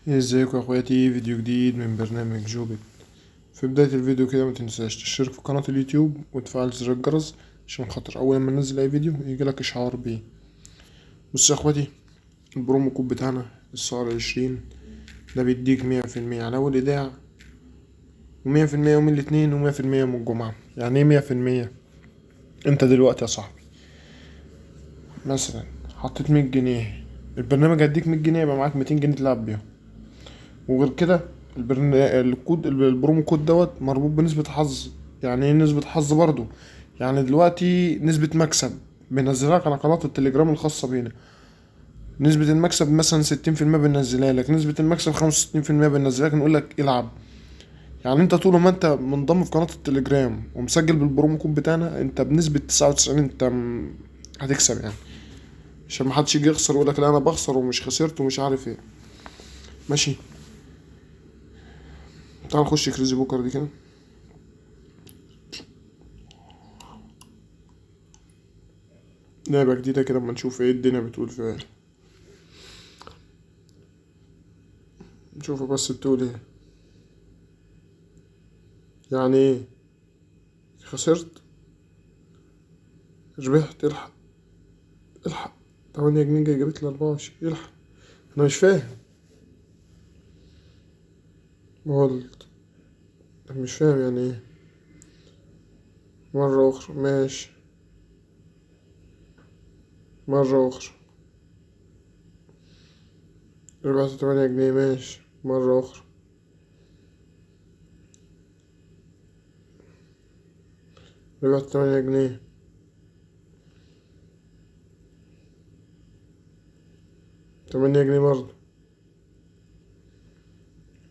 ازيكم يا اخواتي، فيديو جديد من برنامج جوبت. في بداية الفيديو كده ما تنساش تشترك في قناة اليوتيوب وتفعل زر الجرس عشان خاطر اول ما ننزل اي فيديو يجيلك اشعار بيه. بص يا اخواتي، البرومو كود بتاعنا السعر 20 ده بيديك 100% على اول ايداع، و100% يوم الاثنين، و100% يوم الجمعة. يعني ايه 100%؟ انت دلوقتي يا صاحبي مثلا حطيت 100 جنيه، البرنامج هيديك 100 جنيه، يبقى معاك 200 جنيه تلعب بيهم. وغير كده البرومو كود دوت مربوط بنسبة حظ. يعني ايه نسبة حظ برضو؟ يعني دلوقتي نسبة مكسب بنزلها لك على قناة التليجرام الخاصة بينا. نسبة المكسب مثلا 60% بننزلها لك، نسبة المكسب 65% بننزلها لك، نقول لك العب. يعني انت طول ما انت منضم في قناة التليجرام ومسجل بالبرومو كود بتاعنا، انت بنسبة 99 انت هتكسب يعني. عشان محدش يجي يخسر ويقول لك لا انا بخسر ومش خسرت ومش عارف ايه. ماشي، تعال نخش كريزي بوكر دي كده. لعبة جديدة كده اما نشوف ايه الدنيا بتقول فيها ايه. نشوفه بس بتقول ايه. يعني ايه خسرت؟ ربحت؟ الحق الحق، 8 جنيه جابت لي 24. الحق، انا مش فاهم. بولد، مش فاهم يعني ايه. مرة أخرى ماشي، مرة أخرى. ربحت 8 جنيه ماشي، مرة أخرى. ربحت 8 جنيه. 8 جنيه برضه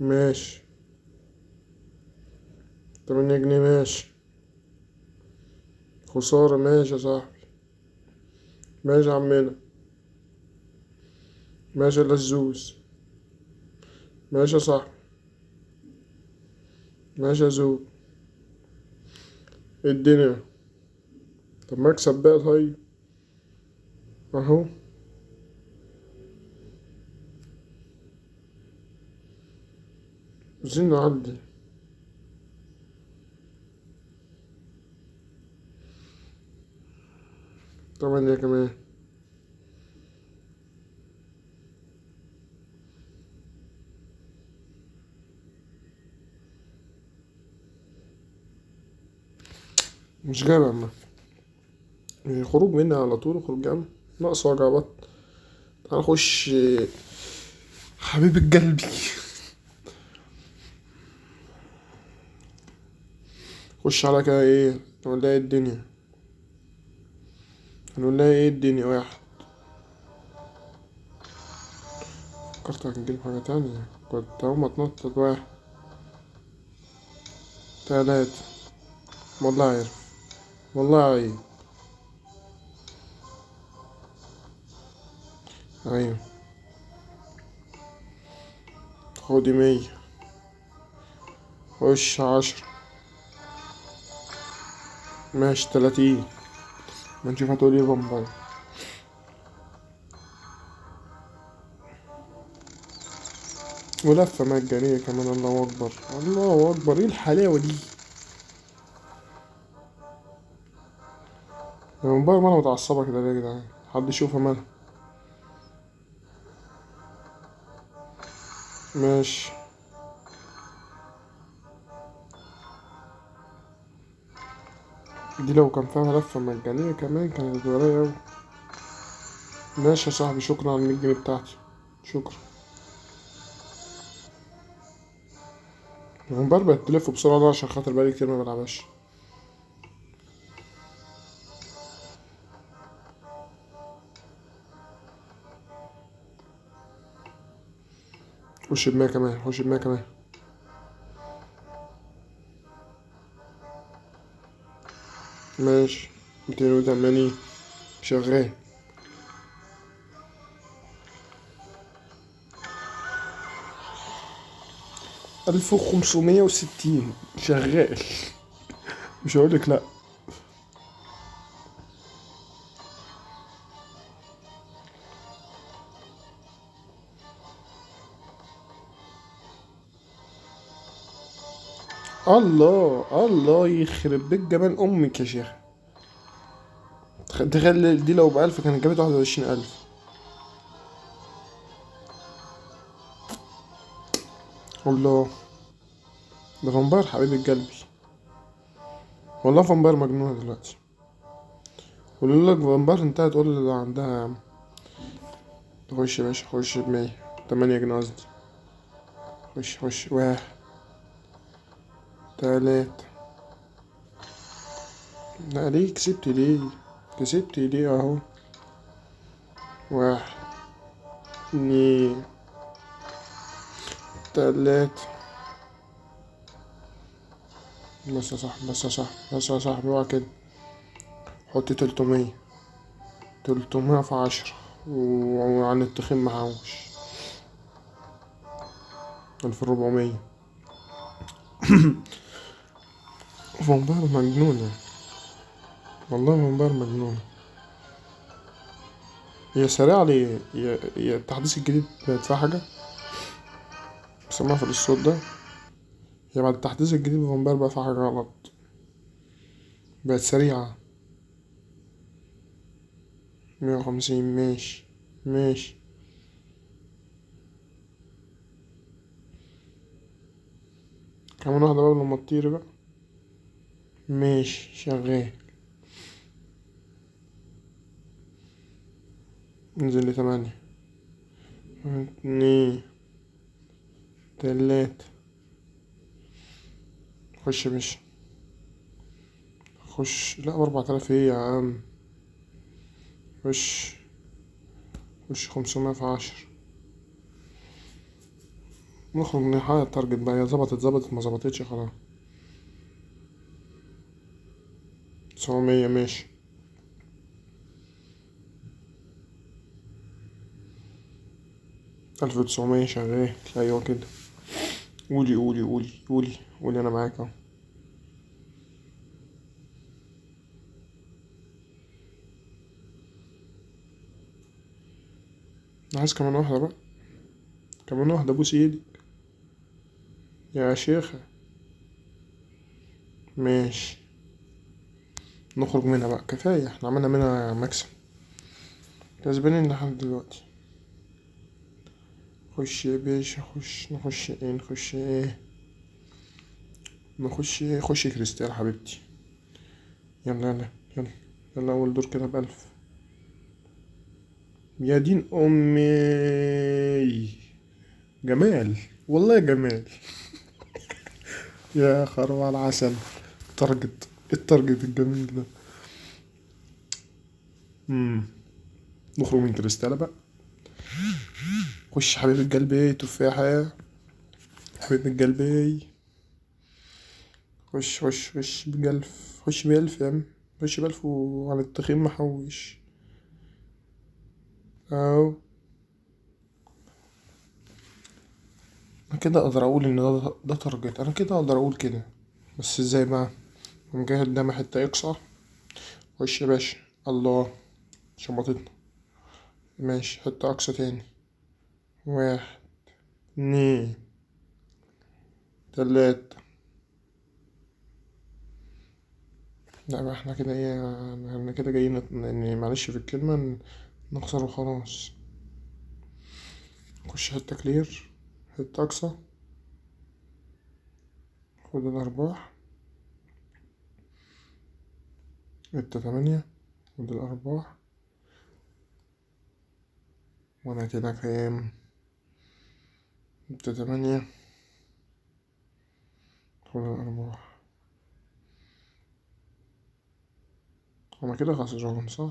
ماشي. 8 جنيه ماشي. خسارة ماشي يا صاحبي. ماشي يا عمنا. ماشي يا لزوز. ماشي يا صاحبي. ماشي يا زوز. إيه الدنيا؟ طب ما اكسب بقى طيب. اهو. عايزين نعدي. 8 كمان. مش جايب عم. خروج مني على طول، خروج يا عم. ناقص وجع بطن. تعال نخش. حبيب القلبي. خش على كده ايه، نقول لها ايه الدنيا. هنقول لها ايه الدنيا واحد. فكرت هنجيب حاجة تانية، كنت هقوم اتنطط. واحد، تلاتة. والله عارف، والله عيب. ايوه. خدي 100. خش 10. ماشي 30. ما نشوف هتقول ايه بامباي. ولفة مجانية كمان. الله أكبر، الله أكبر، ايه الحلاوة دي؟ الموبايل مالها متعصبة كده ليه يا جدعان؟ حد يشوفها مالها. ماشي. دي لو كان فيها لفة مجانية كمان كانت هتبقى رايقة أوي. ماشي يا صاحبي، شكرا على 100 جنيه بتاعتي. شكرا. الموبايل بقت تلف بسرعة ده عشان خاطر بقالي كتير ما بلعبهاش. خش ب100 كمان، خش ب100 كمان. ماشي. 280. شغال. 1560 شغال. مش هقولك لأ. الله الله يخرب بيت جمال امك يا شيخ. تخيل دي لو ب1000 كانت جابت 21,000. الله. ده فامباير حبيبة قلبي. والله فامباير مجنونة دلوقتي. قولوا لك فامباير انتهت تقول اللي عندها يا عم. خش يا باشا، خش ب100. 8 جنيه قصدي. خش خش. 1 2. لا ليه كسبت ليه؟ كسبت ليه اهو. 1 2 3. بس يا صاحبي، بس يا صاحبي، بس يا صاحبي، اوعى كده. حط 300. 300 في 10. وعن التخين محوش 1400. فامباير مجنونة. والله فامباير مجنونة. هي سريعة ليه؟ هي التحديث الجديد بقت فيها حاجة. بسمعها في الصوت ده. هي بعد التحديث الجديد فامباير بقى فيها حاجة غلط. بقت سريعة. 150. ماشي. ماشي. كمان واحدة بقى لما تطير بقى. ماشي شغال. انزل ل8. 2 3. خش يا باشا. خش. لا ب4000 ايه يا عم. خش. خش 500 في 10. نخرج نحقق التارجت بقى. هي ظبطت ما ظبطتش خلاص. 900. ماشي. 1900 شغال. ايوه كده. قولي قولي قولي قولي قولي انا معاك اهو. عايز كمان واحدة بقى. كمان واحدة بوس ايدي يا شيخة. ماشي. نخرج منها بقى كفاية. احنا عملنا منها مكسب. كسبانين لحد دلوقتي. خش يا باشا خش. نخش ايه؟ نخش ايه؟ نخش ايه؟ خش كريستال حبيبتي. يلا يلا يلا. يلا اول دور كده ب1000. يا دين امي. جمال. والله جمال. يا خروع على العسل. التارجت. التارجت الجميل ده. مم. نخرج من كريستال بقى. خش حبيب قلبي تفاحة. حبيب قلبي. خش خش خش ب1000. خش ب1000 يا عم. خش ب1000 وعلى التخين محوش. اهو. انا كده اقدر اقول ان ده تارجت. انا كده اقدر اقول كده. بس ازاي بقى؟ قام جاي قدامي حتة يقصى. خش يا باشا. الله. شمطتنا. ماشي. حتة اقصى تاني. 1 2 3. لا بقى احنا كده ايه؟ احنا كده جايين يعني معلش في الكلمة. نخسر وخلاص. نخش حتة كلير. حتة أقصى. خد الأرباح. حتة 8. خد الأرباح. وأنا كده كام؟ حتة 8. خد الأرباح. أنا كده خسران صح؟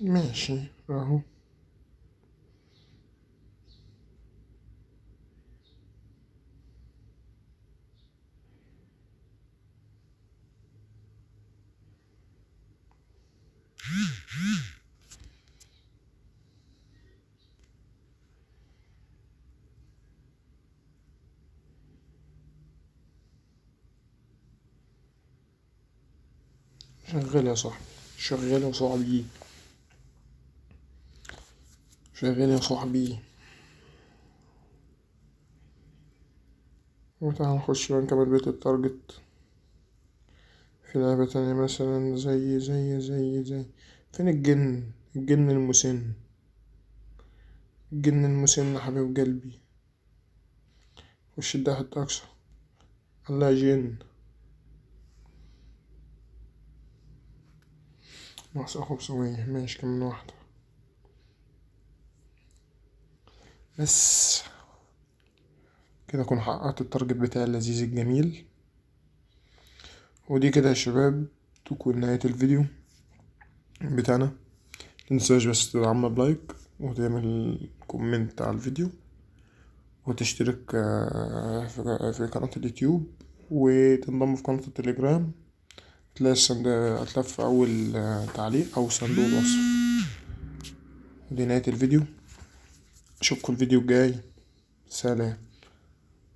ماشي أهو. شغال يا صاحبي، شغال يا صاحبي، شغال يا صاحبي. وتعالى نخش بقى نكمل بيت التارجت في لعبة تانية مثلا زي فين الجن المسن، الجن المسن حبيب قلبي. خش ده حتى أقصى. الله جن ناقص 500. ماشي كمان واحدة بس كده أكون حققت التارجت بتاعي اللذيذ الجميل. ودي كده يا شباب تكون نهاية الفيديو بتاعنا. متنساش بس تدعمنا بلايك وتعمل كومنت على الفيديو وتشترك في قناة اليوتيوب وتنضم في قناة التليجرام. هتلاقي في أول تعليق أو صندوق الوصف. ودي نهاية الفيديو، أشوفكم الفيديو الجاي. سلام.